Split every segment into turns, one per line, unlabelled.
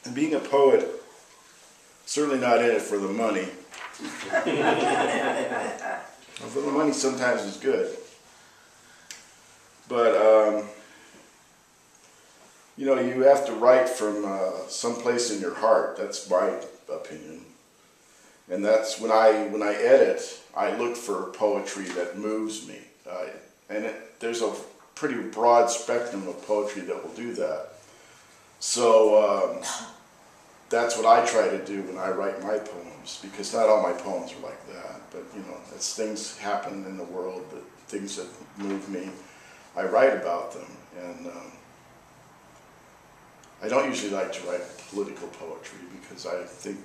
And being a poet, certainly not in it for the money. Although the money sometimes is good. But, you know, you have to write from someplace in your heart. That's my opinion. And that's when I edit, I look for poetry that moves me. There's a pretty broad spectrum of poetry that will do that. So that's what I try to do when I write my poems, because not all my poems are like that. But, you know, as things happen in the world, things that move me, I write about them. And I don't usually like to write political poetry because I think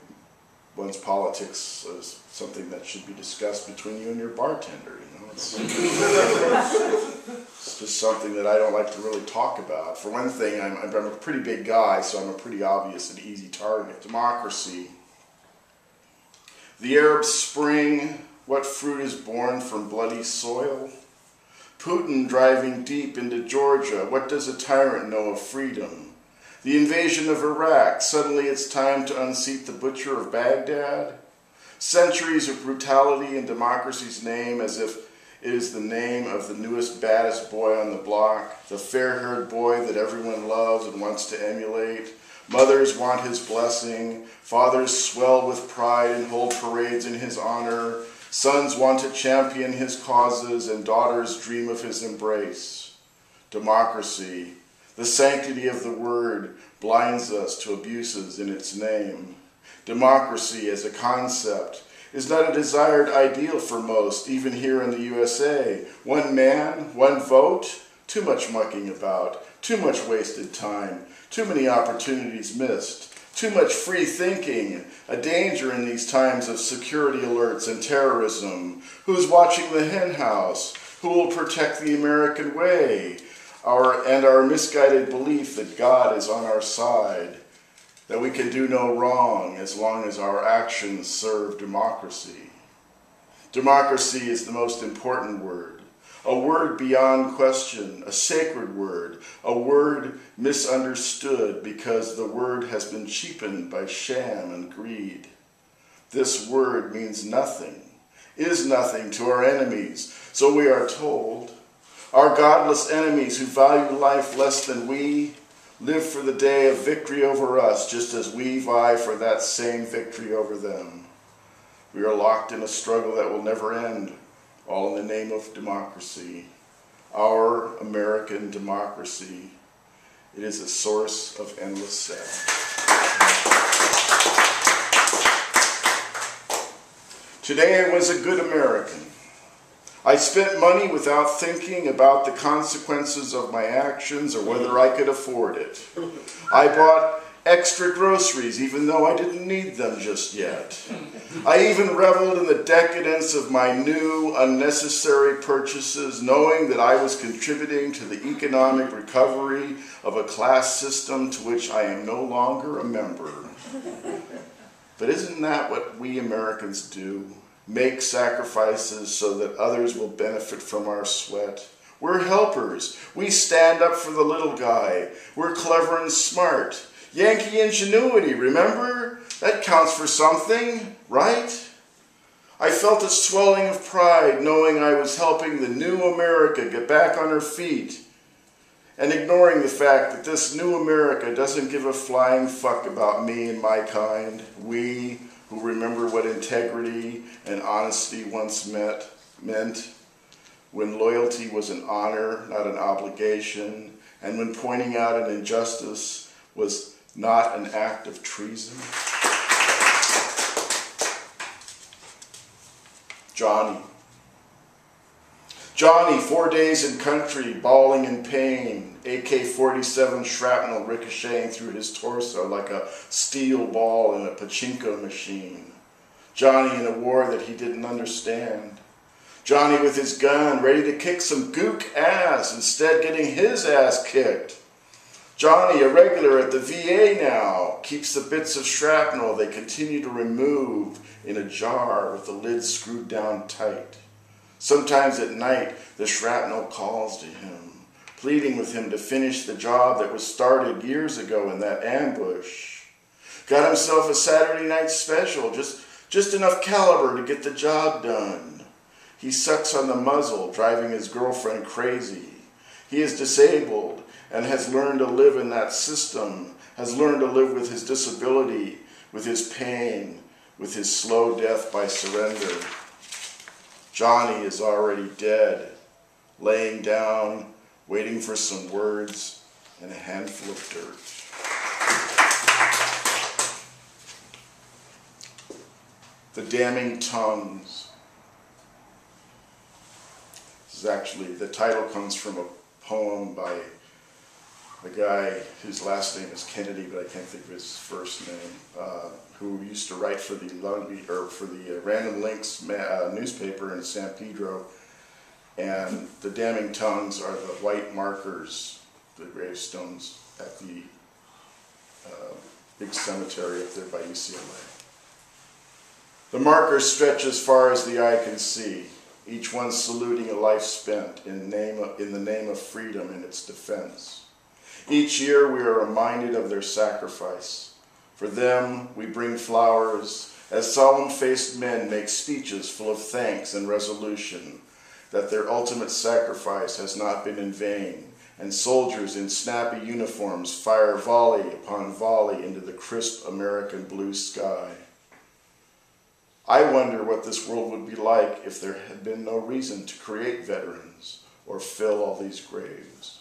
one's politics is something that should be discussed between you and your bartender. You know, it's just something that I don't like to really talk about. For one thing, I'm a pretty big guy, so I'm a pretty obvious and easy target. Democracy. The Arab Spring, what fruit is born from bloody soil? Putin driving deep into Georgia, what does a tyrant know of freedom? The invasion of Iraq, suddenly it's time to unseat the butcher of Baghdad? Centuries of brutality in democracy's name, as if it is the name of the newest, baddest boy on the block, the fair-haired boy that everyone loves and wants to emulate. Mothers want his blessing, fathers swell with pride and hold parades in his honor, sons want to champion his causes, and daughters dream of his embrace. Democracy, the sanctity of the word, blinds us to abuses in its name. Democracy as a concept is not a desired ideal for most, even here in the USA. One man, one vote, too much mucking about, too much wasted time, too many opportunities missed, too much free thinking, a danger in these times of security alerts and terrorism. Who's watching the hen house? Who will protect the American way? Our misguided belief that God is on our side, that we can do no wrong as long as our actions serve democracy. Democracy is the most important word, a word beyond question, a sacred word, a word misunderstood because the word has been cheapened by sham and greed. This word means nothing, is nothing to our enemies, so we are told. Our godless enemies who value life less than we live for the day of victory over us, just as we vie for that same victory over them. We are locked in a struggle that will never end, all in the name of democracy. Our American democracy. It is a source of endless sadness. Today I was a good American. I spent money without thinking about the consequences of my actions or whether I could afford it. I bought extra groceries even though I didn't need them just yet. I even reveled in the decadence of my new, unnecessary purchases, knowing that I was contributing to the economic recovery of a class system to which I am no longer a member. But isn't that what we Americans do? Make sacrifices so that others will benefit from our sweat. We're helpers. We stand up for the little guy. We're clever and smart. Yankee ingenuity, remember? That counts for something, right? I felt a swelling of pride knowing I was helping the new America get back on her feet and ignoring the fact that this new America doesn't give a flying fuck about me and my kind. We who remember what integrity and honesty once meant, when loyalty was an honor, not an obligation, and when pointing out an injustice was not an act of treason. Johnny, 4 days in country, bawling in pain, AK-47 shrapnel ricocheting through his torso like a steel ball in a pachinko machine. Johnny in a war that he didn't understand. Johnny with his gun, ready to kick some gook ass, instead getting his ass kicked. Johnny, a regular at the VA now, keeps the bits of shrapnel they continue to remove in a jar with the lid screwed down tight. Sometimes at night, the shrapnel calls to him, pleading with him to finish the job that was started years ago in that ambush. Got himself a Saturday night special, just enough caliber to get the job done. He sucks on the muzzle, driving his girlfriend crazy. He is disabled and has learned to live in that system, has learned to live with his disability, with his pain, with his slow death by surrender. Johnny is already dead, laying down, waiting for some words and a handful of dirt. The Damning Tongues. This is actually, the title comes from a poem by a guy whose last name is Kennedy, but I can't think of his first name, who used to write for the Random Links newspaper in San Pedro. And the Damning Tongues are the white markers, the gravestones at the big cemetery up there by UCLA. The markers stretch as far as the eye can see, each one saluting a life spent in the name of freedom and its defense. Each year we are reminded of their sacrifice. For them we bring flowers, as solemn-faced men make speeches full of thanks and resolution that their ultimate sacrifice has not been in vain, and soldiers in snappy uniforms fire volley upon volley into the crisp American blue sky. I wonder what this world would be like if there had been no reason to create veterans or fill all these graves.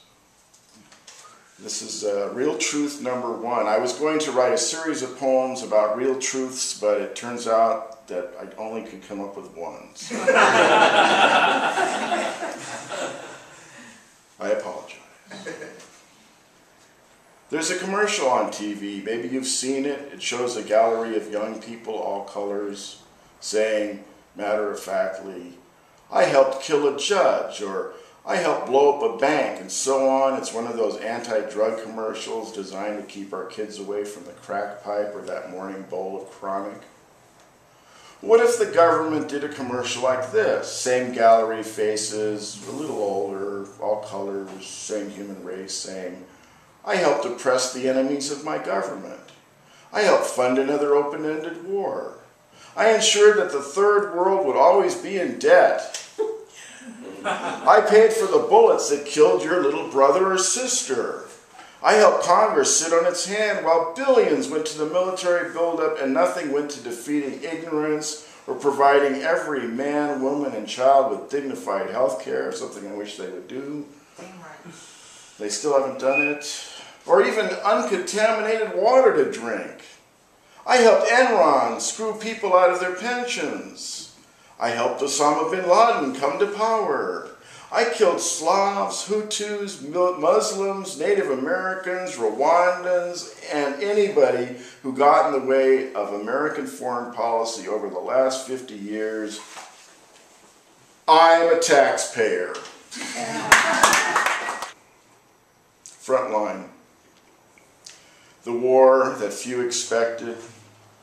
This is Real Truth number 1. I was going to write a series of poems about real truths, but it turns out that I only could come up with one. So. I apologize. There's a commercial on TV. Maybe you've seen it. It shows a gallery of young people, all colors, saying, matter-of-factly, I helped kill a judge, or I helped blow up a bank, and so on. It's one of those anti-drug commercials designed to keep our kids away from the crack pipe or that morning bowl of chronic. What if the government did a commercial like this? Same gallery faces, a little older, all colors, same human race, saying, I helped oppress the enemies of my government. I helped fund another open-ended war. I ensured that the third world would always be in debt. I paid for the bullets that killed your little brother or sister. I helped Congress sit on its hand while billions went to the military buildup and nothing went to defeating ignorance or providing every man, woman, and child with dignified health care, something I wish they would do. They still haven't done it. Or even uncontaminated water to drink. I helped Enron screw people out of their pensions. I helped Osama bin Laden come to power. I killed Slavs, Hutus, Muslims, Native Americans, Rwandans, and anybody who got in the way of American foreign policy over the last 50 years. I'm a taxpayer. Frontline. The war that few expected,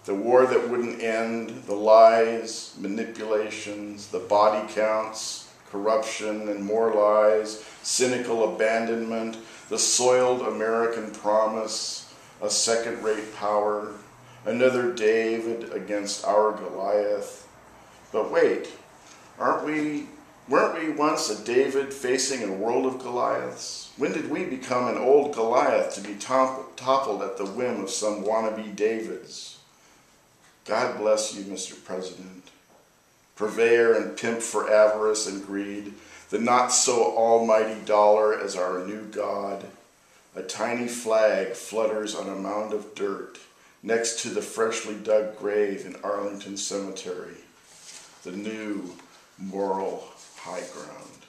the war that wouldn't end, the lies, manipulations, the body counts, corruption and more lies, cynical abandonment, the soiled American promise, a second-rate power, another David against our Goliath. But wait, weren't we once a David facing a world of Goliaths? When did we become an old Goliath to be toppled at the whim of some wannabe Davids? God bless you, Mr. President, purveyor and pimp for avarice and greed, the not-so-almighty dollar as our new God. A tiny flag flutters on a mound of dirt next to the freshly dug grave in Arlington Cemetery, the new moral high ground.